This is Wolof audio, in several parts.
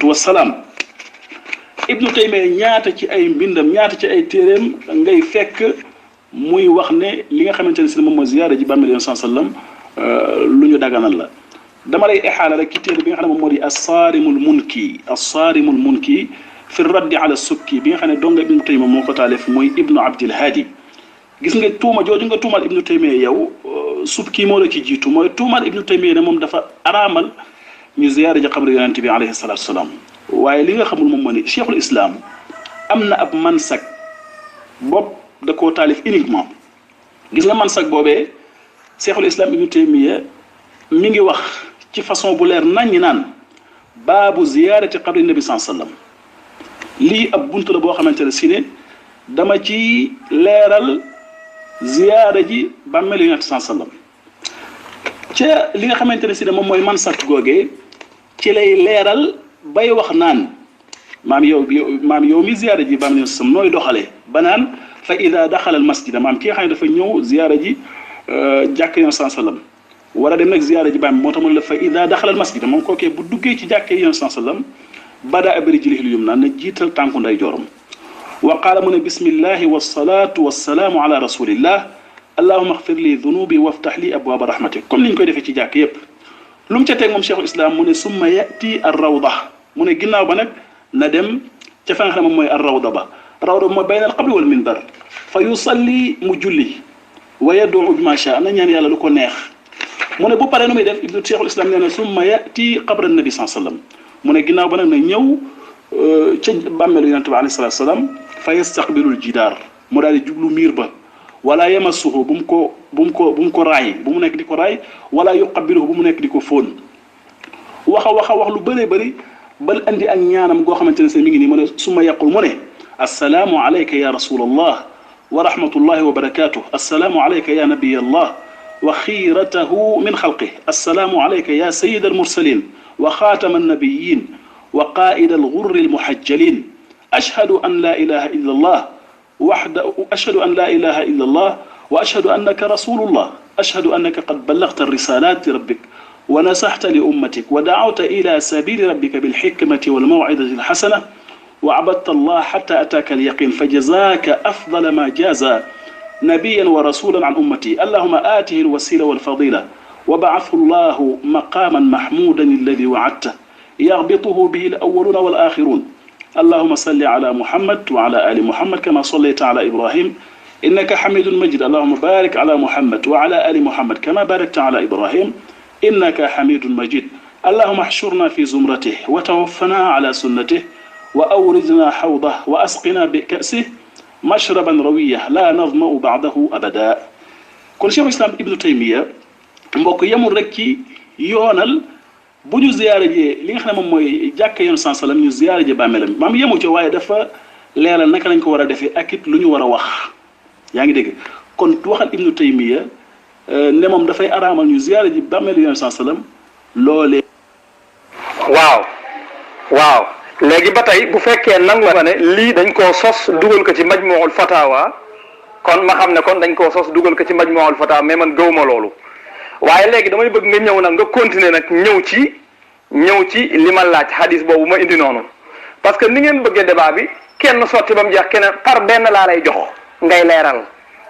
salaatu wassalaam. Ibnu Taymiya ñaata ci ay mbindam ñaata ci ay téeréem ngay fekk muy wax ne li nga xamante ne si moom mooy ziyaara ji bàmmeel Yonent sallam lu ñu daganal la. dama lay exaala rek ci téere bi nga xam ne moom moo di assaarimul munki fi raddi ala sukki bi nga xam ne donga Ibnu Taymiya moo ko taalif mooy Ibnu Abdil Hadi. gis nga tuuma jooju nga tuumal Ibnu Taymiya yow subki moo la ci jiitu mooy tuumal Ibnu Taymiya ne moom dafa araamal ñu ziyaara ji xabru Yonent bi alayhi salaatu wasalaam. waaye li nga xamul moom moo ni cheikhul islam am na ab mansak bopp da koo taalif uniquement. gis nga mansak boobee cheikhul islam Ibnu Taymiya mi ngi wax ci façon bu leer naññi naan baabu ziyaarati qabri nabi sallallahu alayhi wasallam lii ab bunt la boo xamante ne si ne dama ci leeral ziyaara ji bàmmeelu Yonent sallallahu alayhi wasallam ca li nga xamante ne si ne moom mooy mansak googee ci lay leeral bay wax naan maam yow mi ziyaara ji bàmmeel Yonent nooy doxalee ba naan fa ida daxala al masjida maam ki nga xam ne dafa ñëw ziyaara ji jàkk Yonent sallallahu alayhi wasallam war a dem nag ziyaara ji bàmmeel moo tax mu ne la fa ida daxala al masjida moom kookee bu duggee ci jàkkee Yonent sallallahu alayhi wasallam bada abri jilihil yumna na jiital tànku nday jooram wa qaala mu ne bismillahi wasalaatu wasalaamu ala rasulillah allahuma axfir li dunubi waftax li abwaaba rahmatik comme ni ñu koy defee ci jàkk yépp lu mu ca teg moom cheikhul islam mu ne summa yati ar rawda mu ne ginnaaw ba nag na dem ca fa nga xam ne moom mooy ar rawda ba mooy bayna al qabri wal minbar fa yusalli mu julli wa yad'u bima sha na ñaan yàlla lu ko neex mu ne bu paree nu muy def ibnu cheikhul islam nee na summa yati qabra nabi sallallahu alayhi wasallam mu ne ginnaaw ba nag na ñëw ca bàmmeelu Yonent bi alayhi salaatu wasallam fa yastaqbilul jidaar mu daal di jublu miir ba wala yamassuhu bu mu ko raay bu mu nekk di ko raay wala yuqabbiluhu bu mu nekk di ko fóon wax lu bëree bëri bal andi ak ñaanam goo xamante ne se mi ngi nii mu ne summa yaqul mu ne assalaamu alayka ya rasulallah wa rahmatullahi wa barakatuh assalaamu alayka ya nabiy allah wa xiiratahu min xalqih assalaamu alayka ya sayyid almursalin wa xaatama annabiyin wa qaa'ida alghurri almuhajjalin ashhadu an la ilaha illa allah أشهد أن لا إله إلا الله وأشهد أنك رسول الله أشهد أنك قد بلغت الرسالات ربك ونصحت لأمتك ودعوت إلى سبيل ربك بالحكمة والموعظة الحسنة وعبدت الله حتى أتاك اليقين فجزاك أفضل ما جاز نبيا ورسولا عن أمتي اللهم آته الوسيلة والفضيلة وبعثه الله مقاما محمودا الذي وعدته يغبطه به الأولون والآخرون اللهم صل على محمد وعلى آل محمد كما صليت على إبراهيم إنك حميد مجيد اللهم بارك على محمد وعلى آل محمد كما باركت على إبراهيم إنك حميد مجيد اللهم احشرنا في زمرته وتوفنا على سنته وأوردنا حوضه وأسقنا بكأسه مشربا روية لا نظمأ بعده أبدا كل شيخ الإسلام ابن تيمية mbokk yamul rek ci yoonal bu ñu ziyaare ji li nga xam ne moom mooy jàkka Yonent sallallahu alayhi wasallam ñu ziyaare ji bàmmeelam maam yemu ci waaye dafa leeral naka lañ ko war a defee ak it lu ñu war a wax yaa ngi dégg kon waxal Ibnu Taymiya ne moom dafay araamal ñu ziyaare ji bàmmeelu Yonent sallallahu alayhi wasallam loolee. waaw léegi ba tey bu fekkee nangu nga ne lii dañ koo sos dugal ko ci Majmuul Fatawa kon ma xam ne kon dañ koo sos dugal ko ci Majmuul Fatawa mais man gëwuma loolu. waaye léegi damay bëgg nga ñëw nag nga continuer nag ñëw ci li ma laaj hadis boobu ma indi noonu parce que ni ngeen bëggee débat bi kenn sotti ba mu jeex kenn par benn laa lay jox ngay leeral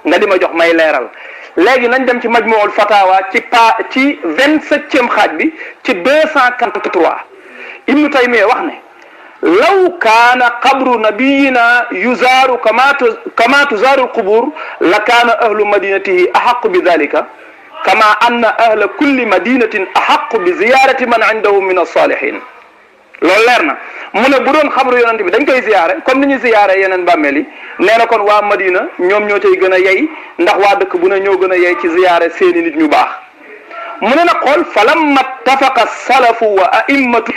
nga di ma jox may leeral léegi nañ dem ci Majmuul Fatawa ci 27e xaaj bi ci 243 Ibnu Taymiya wax ne law kaana qabru nabiyina yuzaaru kama tuzaaru alqubur la kaana ahlu madinatihi ahaqu bi dalika kama anna ahla kulli madinatin ahaqu bi ziyarati man indahum min as-salihin loolu leer na mu ne bu doon xabru yonent bi dañ koy ziyaare comme ni ñu ziyaare yeneen bàmmeel yi nee na kon waa Madina ñoom ñoo cay gën a yey ndax waa dëkk bu ne ñoo gën a yey ci ziyaare seeni nit ñu baax mu ne nag xool falamma ittafaqa salafu wa a'immatu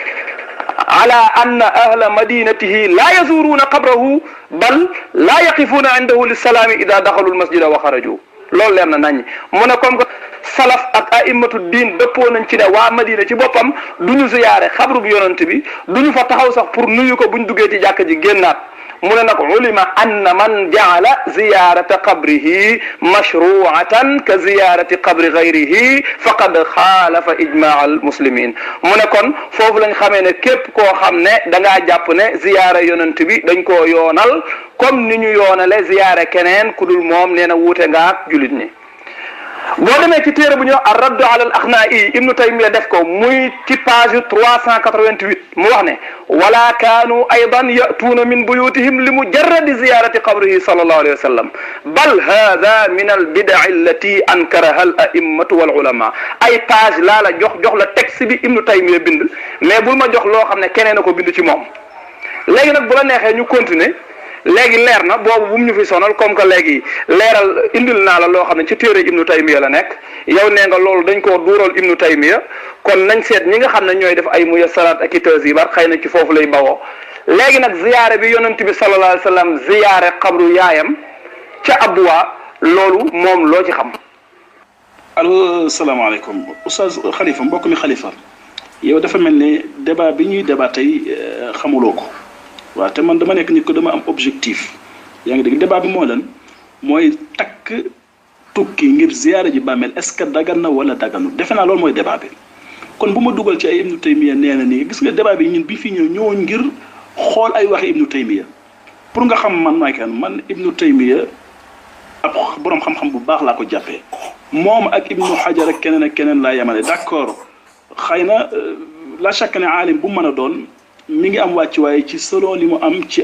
ala anna ahla madinatihi la yazuruuna qabrahu bal la yaqifuuna indahu lissalaami ida daxalu almasjida wa xaraju loolu leer na nañ mu ne comme que salaf ak a'immatu diin dëppoo nañ ci ne waa Madina ci boppam du ñu ziyaare xabru bu yonent bi du ñu fa taxaw sax pour nuyu ko buñ duggee ci jàkka ji génnaat mu ne nag ulima anna man jaala ziyarata qabrihi mashruatan ka ziyarati qabri gayrihi faqad xaalafa ijmaa al muslimin mu ne kon foofu lañ xamee ne képp koo xam ne da ngaa jàpp ne ziyaara yonent bi dañ koo yoonal comme ni ñu yoonale ziyaara keneen ku dul moom nee na wuute nga ak julit ñi boo demee ci téere bu ñu wax ar-raddu ala al-axnaa'i ibnu taymiya def ko muy ci page 388 mu wax ne wala kaanu aydan yatuuna min buyutihim li mujarradi ziyarati qabrihi sallallahu alayhi wa sallam bal hada min al-bida'i allati ankaraha al-a'immatu wal ulama ay page laa la jox la texte bi ibnu taymiya bind mais bul ma jox loo xam ne keneen a ko bind ci moom léegi nag bu la neexee ñu continuer léegi leer na boobu bu mu ñu fi sonal comme que léegi leeral indil naa la loo xam ne ci téere ibnu taymiya la nekk yow nee nga loolu dañ koo duural ibnu taymiya kon nañ seet ñi nga xam ne ñooy def ay muyassaraat ak i tahzibaat xëy na ci foofu lay bawoo léegi nag ziyaare bi yonent bi sallallahu alayhi wa sallam ziyaare xabru yaayam ca Abwa loolu moom loo ci xam. allo salaamaaleykum oustaz Khalifa mbokk mi Khalifa yow dafa mel ne débat bi ñuy débat tey xamuloo ko. waaw te man dama nekk nit ko dama am objectif yaa ngi dégg débat bi moo lan mooy takk tukki ngir ziyaara ji bàmmeel est-ce que dagan na wala daganu defe naa loolu mooy débat bi kon bu ma dugal ci ay ibnu taymiya nee na nii gis nga débat bi ñun bi fi ñëwoon ngir xool ay waxi ibnu taymiya pour nga xam man maay kan man ibnu taymiya ab borom xam-xam bu baax laa ko jàppee moom ak ibnu hajar ak keneen laa yemale d'accord xëy na la chaque ne aalim bu mën a doon mi ngi am wàccuwaay ci selon li mu am ci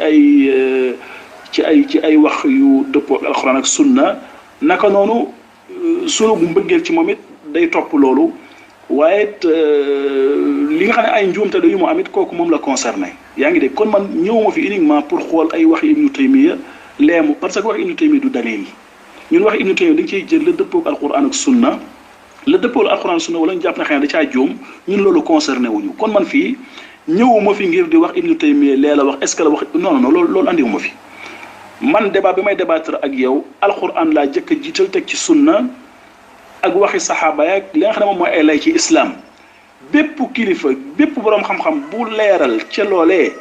ay wax yu dëppoo ak alxuraan ak sunna naka noonu sunu bu mbëggeel ci moom it day topp loolu waaye li nga xam ne ay njuumte yu mu am it kooku moom la concerné yaa ngi dégg kon man ñëwuma fi uniquement pour xool ay wax ibnu taymiya leemu parce que wax ibnu taymiya du dalil ñun wax ibnu taymiya dañ ciy jël la dëppoo ak alxuraan ak sunna la dëppoo ak alxuraan ak sunna wala ñu jàpp ne xëy na da caa juum ñun loolu concerné wuñu kon man fii ñëwuma fi ngir di wax ibnu taymiya lee la wax est-ce que la wax non loolu andiwuma fi man débat bi may débattre ak yow alquran laa jëkk a jiital teg ci sunna ak waxi saxaaba yak li nga xam ne moom mooy ay lay ci islam bépp kilifa bépp boroom xam-xam bu leeral ca loolee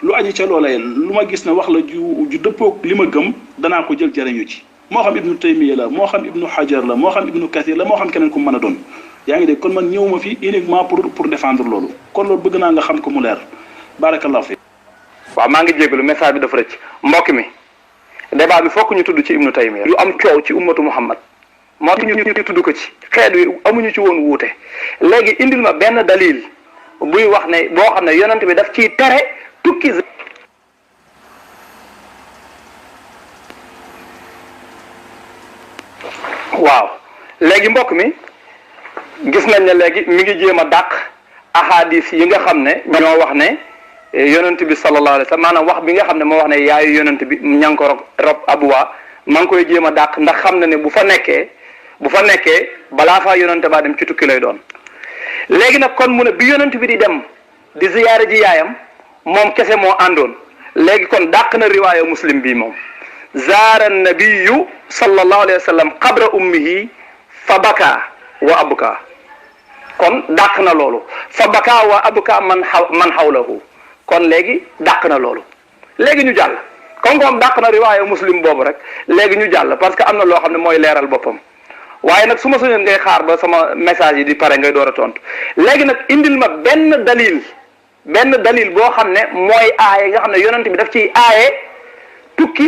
lu aji ca loolee lu ma gis ne wax la ju dëppoog li ma gëm danaa ko jël jariñu ci moo xam ibnu taymiya la moo xam ibnu hajar la moo xam ibnu kathir la moo xam keneen ku mën a doon yaa ngi dégg kon man ñëwuma fi uniquement pour défendre loolu kon loolu bëgg naa nga xam ko mu leer barakallahu fi waaw maa ngi jégalu message bi dafa rëcc mbokk mi débat bi fokk ñu tudd ci ibnu taymiya yu am coow ci ummatu muhammad moo tax ñu tudd ko ci xeet wi amuñu ci woon wuute léegi indil ma benn dalil buy wax ne boo xam ne yonent bi daf ciy tere tukki waaw léegi mbokk mi gis nañ ne léegi mi ngi jéem a dàq ahadis yi nga xam ne ñoo wax ne yonent bi sallallahu alayhi wa sallam maanaam wax bi nga xam ne moo wax ne yaayu yonent bi ña ngi ko rob Abwa maa ngi koy jéem a dàq ndax xam na ne bu fa nekkee balaa faa yonent baa dem ci tukki lay doon léegi nag kon mu ne bi yonent bi di dem di ziyaare ji yaayam moom kese moo àndoon léegi kon dàq na riwaaya muslim bi moom zaara nabiyu sallallahu alayhi wa sallam qabra ummihi fa baka wa abka kon dàq na loolu fa baka wa abka man xawlahu kon léegi dàq na loolu léegi ñu jàll comme dàq na riwaaya muslim boobu rek léegi ñu jàll parce que am na loo xam ne mooy leeral boppam waaye nag su ma soñoon ngay xaar ba sama message yi di pare ngay door a tontu léegi nag indil ma benn dalil boo xam ne mooy aaye nga xam ne yonent bi daf ciy aaye tukki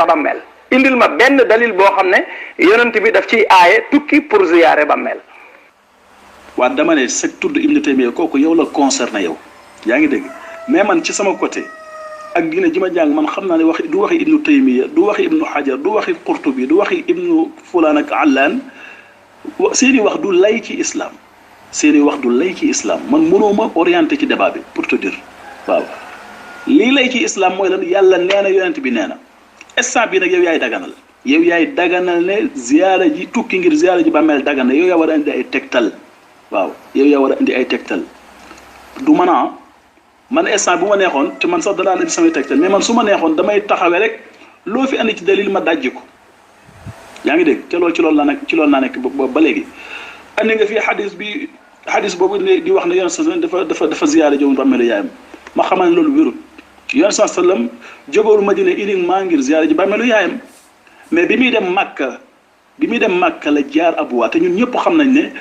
bàmmeel indil ma benn dalil boo xam ne yonent bi daf ciy aaye tukki pour ziyaare bàmmeel. waa dama ne sa tudd Ibnu Taymiya kooku yow la concerné yow yaa ngi dégg mais man ci sama côté ak dina ji ma jàng man xam naa ne wax du waxi Ibnu Taymiya du waxi Ibnu Hajar du waxi Qurtubi du waxi Ibnu Fulaan ak Allaan seeni wax du lay ci islam seeni wax du lay ci islam man mënoo ma orienté ci débat bi pour te dire waaw lii lay ci islam mooy lan yàlla nee na yonent bi nee na instant bi nag yow yaay daganal ne ziyaara ji tukki ngir ziyaara ji bàmmeel dagan na yow yaa war a indi ay tegtal waaw yow yaa war a indi ay tegtal du mën a man instant bu ma neexoon te man sax danaa indi samay tegtal mais man su ma neexoon damay taxawee rek loo fi andi ci dalil ma dajji ko yaa ngi dégg te loolu ci loolu laa nekk ba léegi andi nga fii xadis boobu ne di wax ne yoon sa dafa ziyaara jowum bàmmeelu yaayam ma xamal ne loolu wérul yonent sallam jógewul Madina uniquement ngir ziyaara ji bàmmeelu yaayam mais bi muy dem Makka la jaar Abwa te ñun ñëpp xam nañ ne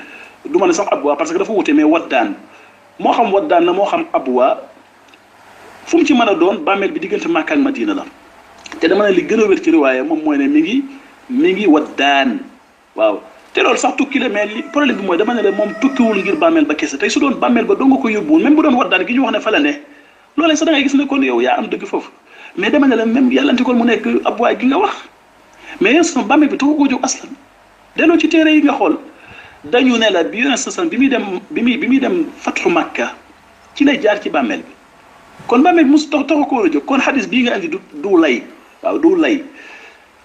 du ma ne sax Abwa parce que dafa wute mais Waddaan moo xam Waddaan na moo xam Abwa fu mu ci mën a doon bàmmeel bi diggante Makka ak Madina la te dama ne li gën a wér ci riwaaya moom mooy ne mi ngi Waddaan waaw te loolu sax tukki la mais li problème bi mooy dama ne la moom tukkiwul ngir bàmmeel ba kese tey su doon bàmmeel ba doo nga ko yóbbuwoon même bu doon Waddaan gi ñu wax ne fa la ne loolee sax da ngay gis ne kon yow yaa am dëgg foofu mais dama ne la même yàllanti kon mu nekk Abwa gi nga wax mais yéen sama bàmmeel bi taxu koo jóg aslan delloo ci téere yi nga xool dañu ne la bi yonent sallam bi muy dem fatxu Makka ci lay jaar ci bàmmeel bi kon bàmmeel bi mosu taxu ko war a jóg kon xadis bii nga andi du lay waaw du lay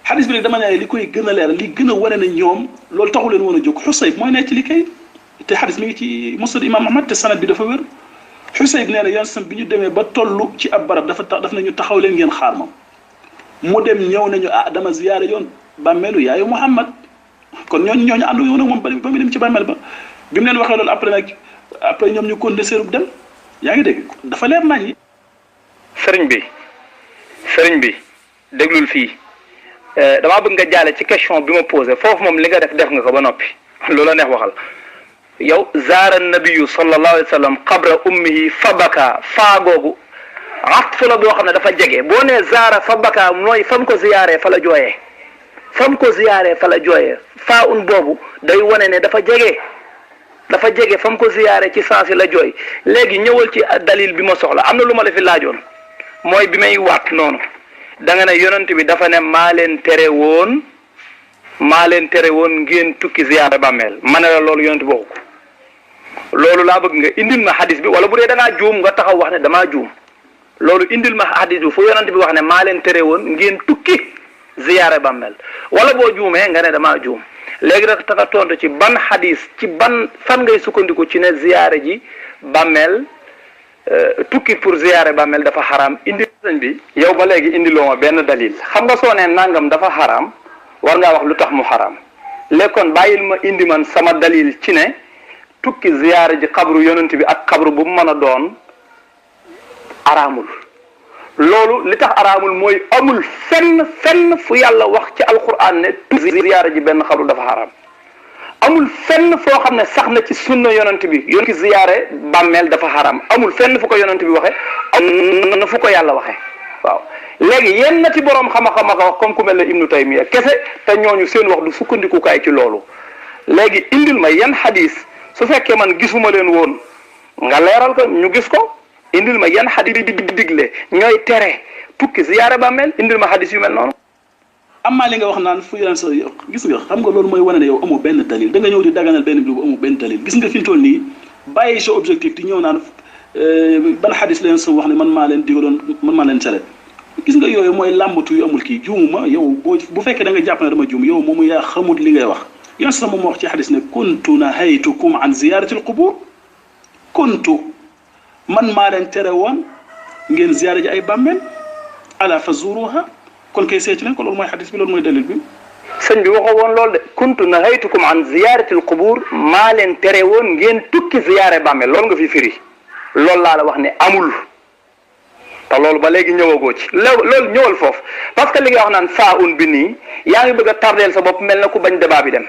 xadis bi rek dama ne li koy gën a leer li gën a wane ne ñoom loolu taxu leen woon a jóg Xusayb mooy nekk li kay te xadis mi ngi ci musnad imam Ahmad te sanad bi dafa wér Xusayb nee na yonent sallam bi ñu demee ba toll ci ab barab daf nañu taxaw leen ngeen xaar ma mu dem ñëw nañu dama ziyaare yoon bàmmeelu yaayu Muhammad kon ñooñu àndu yoon ak moom ba mu dem ci bàmmeel ba bi mu leen waxee loolu après ñoom ñu continuer seerub dem yaa ngi dégg dafa leer nañ yi sëriñ bi déglul fii damaa bëgg nga jaale ci question bi ma posé foofu moom li nga def nga ko ba noppi loola neex waxal yow zaara nabiyu sallallahu alayhi wa sallam qabra ummihi fabaka faa googu atfu la boo xam ne dafa jege boo nee zaara fabaka mooy fam ko ziyaaree fa la jooyee faa un boobu day wane ne dafa jege fam ko ziyaaree ci sens la jooy léegi ñëwal ci dalil bi ma soxla am na lu ma la fi laajoon mooy bi may waat noonu da nga ne yonent bi dafa ne maa leen tere woon ngeen tukki ziyaara bàmmeel ma ne la loolu yonent bi waxu ko loolu laa bëgg nga indil ma hadis bi wala bu dee da ngaa juum nga taxaw wax ne damaa juum loolu indil ma hadis bi fu yonent bi wax ne maa leen tere woon ngeen tukki ziyaara bàmmeel wala boo juumee nga ne damaa juum léegi nag taxa tontu ci ban hadis ci ban fan ngay sukkandiku ci ne ziyaara ji bàmmeel tukki pour ziyaare bàmmeel dafa xaraam indi sëñ bi yow ba léegi indiloo ma benn dalil xam nga soo nee nangam dafa xaraam war ngaa wax lu tax mu xaraam léegi kon bàyyil ma indi man sama dalil ci ne tukki ziyaare ji xabru yonent bi ak xabru bu mu mën a doon araamul loolu li tax araamul mooy amul fenn fu yàlla wax ci alquran ne tukki ziyaare ji benn xabru dafa xaraam amul fenn foo xam ne sax na ci sunna yonent bi ki ziyaare bàmmeel dafa xaram amul fenn fu ko yonent bi waxe am na fu ko yàlla waxe waaw léegi yenn na ci boroom xam-xam wax comme ku mel ne Ibnu Taymiya kese te ñooñu seen wax du sukkandikukaay ci loolu léegi indil ma yan xadis su fekkee man gisuma leen woon nga leeral ko ñu gis ko indil ma yan xadis di digle ñooy tere tukki ziyaare bàmmeel indil ma xadis yu mel noonu amma li nga wax naan fu yeneen sa gis nga xam nga loolu mooy wane ne yow amoo benn dalil da nga ñëw di daganal benn bi bu amoo benn dalil gis nga fi mu toll nii bàyyi sa objectif di ñëw naan ban xadis leen sa wax ne man maa leen digaloon man maa leen tere gis nga yooyu mooy làmbatu yu amul kii juumuma yow bu fekkee da nga jàpp ne dama juum yow moomu yaa xamut li ngay wax yoon sa moom wax ci xadis ne kuntu nahaytukum an ziyarati al qubur kuntu man maa leen tere woon ngeen ziyaare ji ay bàmmeel ala fazuruha kon kay seeti leen ko loolu mooy xadis bi loolu mooy dalil bi sëñ bi waxoo woon loolu de kuntu nahaytukum an ziyarati al qubur maa leen tere woon ngeen tukki ziyaare bàmmeel loolu nga fi firi loolu laa la wax ne amul te loolu ba léegi ñëwagoo ci loolu ñëwal foofu parce que li nga wax naan saa un bi nii yaa ngi bëgg a tardeel sa bopp mel na ku bañ débat bi dem